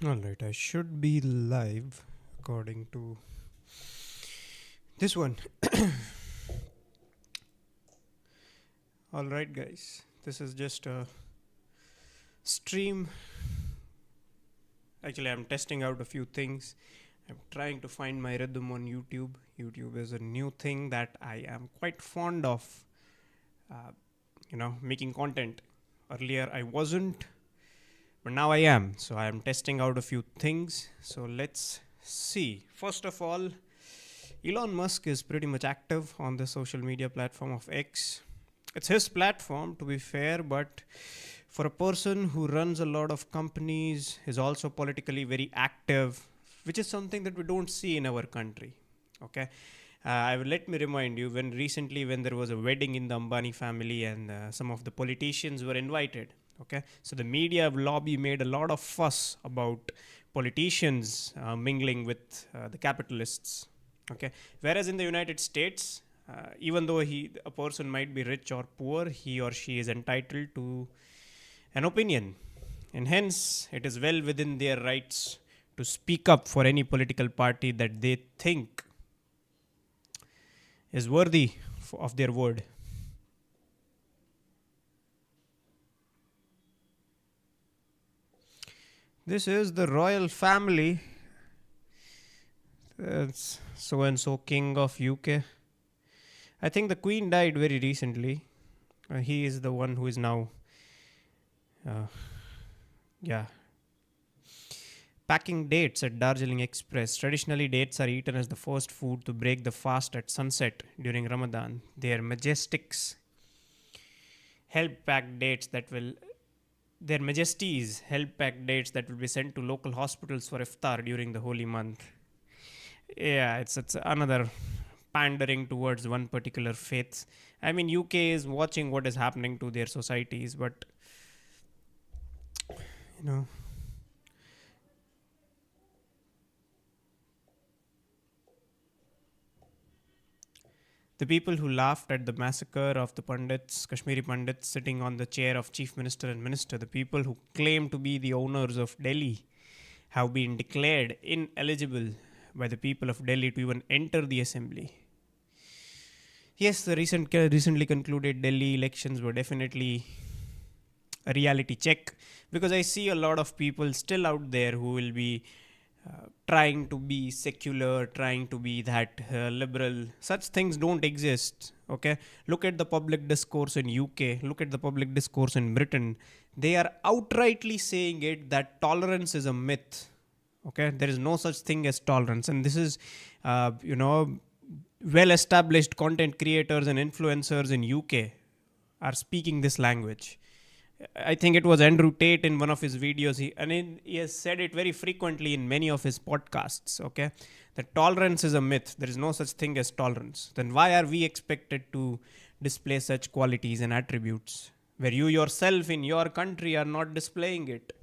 Alright, I should be live according to this one. Alright, guys, this is just a stream. Actually, I'm testing out a few things. I'm trying to find my rhythm on YouTube. YouTube is a new thing that I am quite fond of, making content. Earlier, I wasn't, but now I am. So, I am testing out a few things. So, let's see. First of all, Elon Musk is pretty much active on the social media platform of X. It's his platform, to be fair, but for a person who runs a lot of companies, is also politically very active, which is something that we don't see in our country. Okay. Let me remind you when there was a wedding in the Ambani family and some of the politicians were invited. Okay, so the media lobby made a lot of fuss about politicians mingling with the capitalists. Okay, whereas in the United States, even though a person might be rich or poor, he or she is entitled to an opinion, and hence it is well within their rights to speak up for any political party that they think is worthy of their word. This is the royal family. So and so king of UK. I think the queen died very recently. He is the one who is now, uh, yeah. Packing dates at Darjeeling Express. Traditionally, dates are eaten as the first food to break the fast at sunset during Ramadan. They are help pack dates that will their majesties help pack dates that will be sent to local hospitals for iftar during the holy month. Yeah, it's another pandering towards one particular faith. I mean, UK is watching what is happening to their societies, but you know, the people who laughed at the massacre of the Pandits, Kashmiri Pandits sitting on the chair of chief minister and minister, the people who claim to be the owners of Delhi, have been declared ineligible by the people of Delhi to even enter the assembly. Yes, the recently concluded Delhi elections were definitely a reality check, because I see a lot of people still out there who will be trying to be secular, trying to be that liberal. Such things don't exist. Okay, look at the public discourse in UK. Look at the public discourse in Britain. They are outrightly saying it that tolerance is a myth. Okay, there is no such thing as tolerance, and this is, well established content creators and influencers in UK are speaking this language. I think it was Andrew Tate in one of his videos. He has said it very frequently in many of his podcasts. Okay, that tolerance is a myth. There is no such thing as tolerance. Then why are we expected to display such qualities and attributes where you yourself in your country are not displaying it?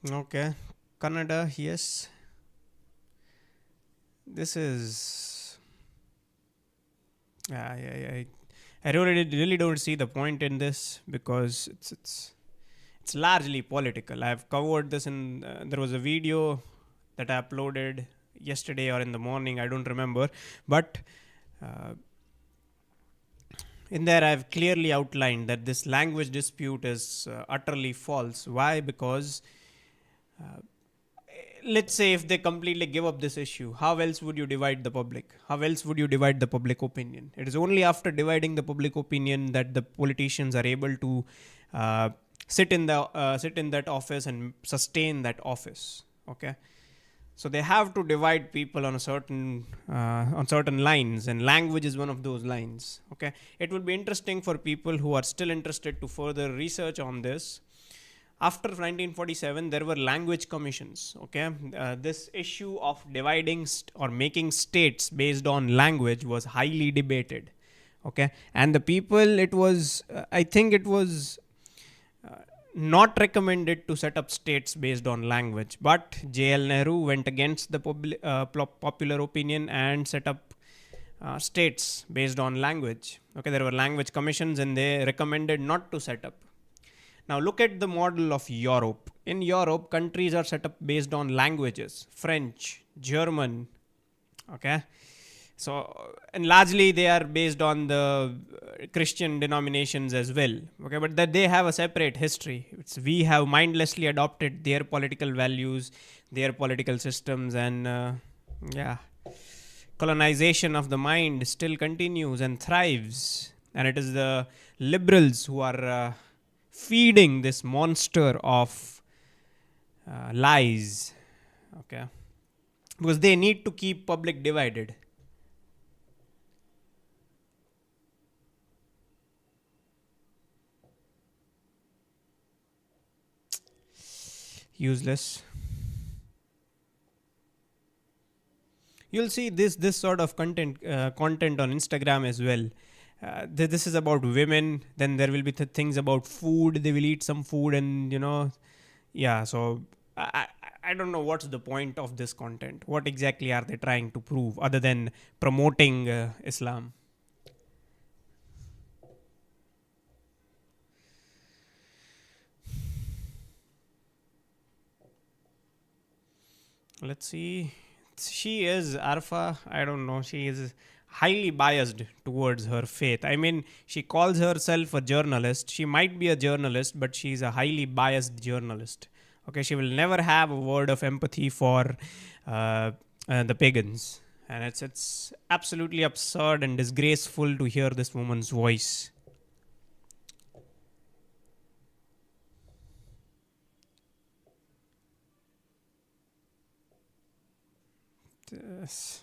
Okay, Canada, yes. This is. I really don't see the point in this, because it's largely political. I've covered this in. There was a video that I uploaded yesterday or in the morning. I don't remember, but. In there, I've clearly outlined that this language dispute is utterly false. Why? Because let's say if they completely give up this issue, how else would you divide the public? How else would you divide the public opinion? It is only after dividing the public opinion that the politicians are able to uh, sit in that office and sustain that office. Okay, so they have to divide people on on certain lines, and language is one of those lines. Okay, it would be interesting for people who are still interested to further research on this. After 1947, there were language commissions. Okay, this issue of dividing or making states based on language was highly debated. Okay, and the people, I think it was not recommended to set up states based on language, but JL Nehru went against the popular opinion and set up states based on language. Okay, there were language commissions and they recommended not to set up. Now look at the model of Europe. In Europe, countries are set up based on languages: French, German. Okay, so and largely they are based on the Christian denominations as well. Okay, but that they have a separate history. We have mindlessly adopted their political values, their political systems, and yeah, colonization of the mind still continues and thrives. And it is the liberals who are feeding this monster of lies. Okay, because they need to keep public divided. Useless. You'll see this sort of content on Instagram as well. This is about women. Then there will be things about food. They will eat some food, and yeah. So I don't know what's the point of this content. What exactly are they trying to prove other than promoting Islam? Let's see. She is Arfa. I don't know. She is highly biased towards her faith. I mean, she calls herself a journalist. She might be a journalist, but she's a highly biased journalist. Okay, she will never have a word of empathy for the pagans, and it's absolutely absurd and disgraceful to hear this woman's voice. Yes.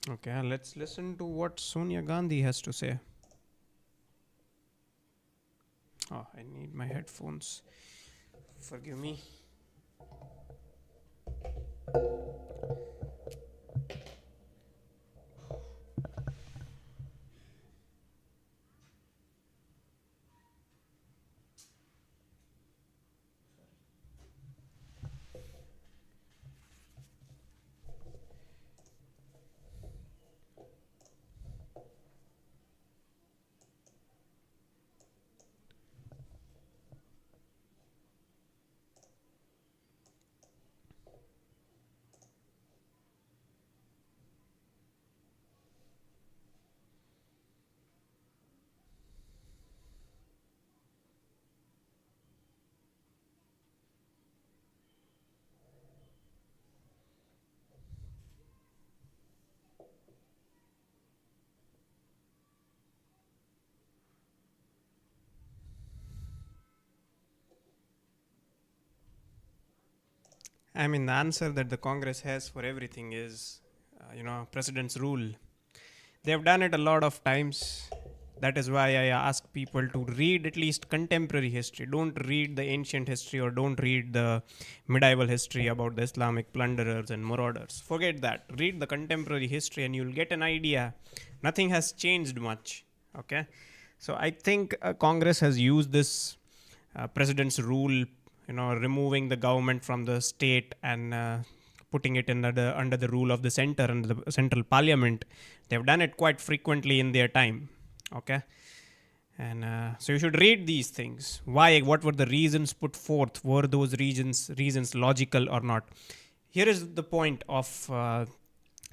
Okay, let's listen to what Sonia Gandhi has to say. Oh, I need my headphones. Forgive me. I mean, the answer that the Congress has for everything is, president's rule. They have done it a lot of times. That is why I ask people to read at least contemporary history. Don't read the ancient history or don't read the medieval history about the Islamic plunderers and marauders. Forget that. Read the contemporary history and you'll get an idea. Nothing has changed much. Okay? So I think Congress has used this president's rule, removing the government from the state and putting it under the rule of the center and the central parliament. They've done it quite frequently in their time. Okay, and so you should read these things. Why? What were the reasons put forth? Were those reasons logical or not? Here is the point of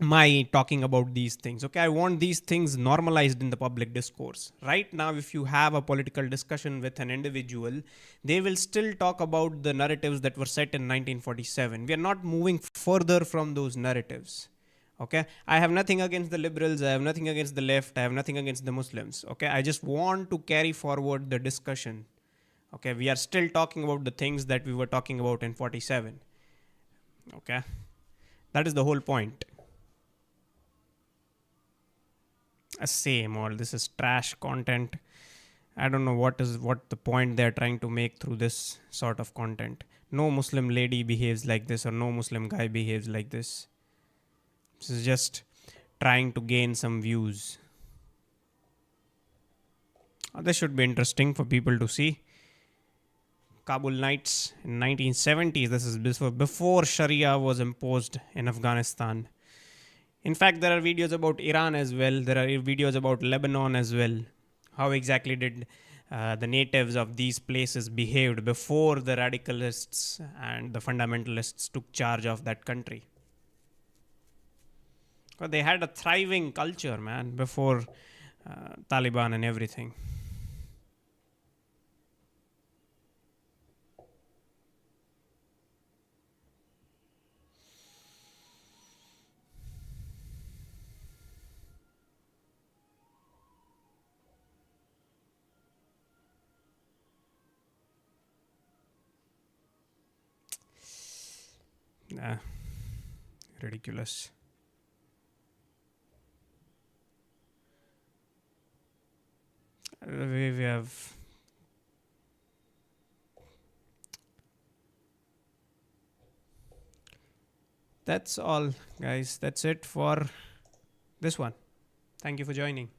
my talking about these things. Okay, I want these things normalized in the public discourse. Right now, if you have a political discussion with an individual, they will still talk about the narratives that were set in 1947. We are not moving further from those narratives. Okay, I have nothing against the liberals, I have nothing against the left, I have nothing against the Muslims. Okay, I just want to carry forward the discussion. Okay, we are still talking about the things that we were talking about in 47. Okay, that is the whole point. Same, all this is trash content. I don't know what the point they're trying to make through this sort of content. No Muslim lady behaves like this, or no Muslim guy behaves like this. This is just trying to gain some views. This should be interesting for people to see. Kabul Nights in 1970s. This is before Sharia was imposed in Afghanistan. In fact, there are videos about Iran as well. There are videos about Lebanon as well. How exactly did the natives of these places behaved before the radicalists and the fundamentalists took charge of that country? Well, they had a thriving culture, man, before Taliban and everything. Ridiculous. We have. That's all, guys. That's it for this one. Thank you for joining.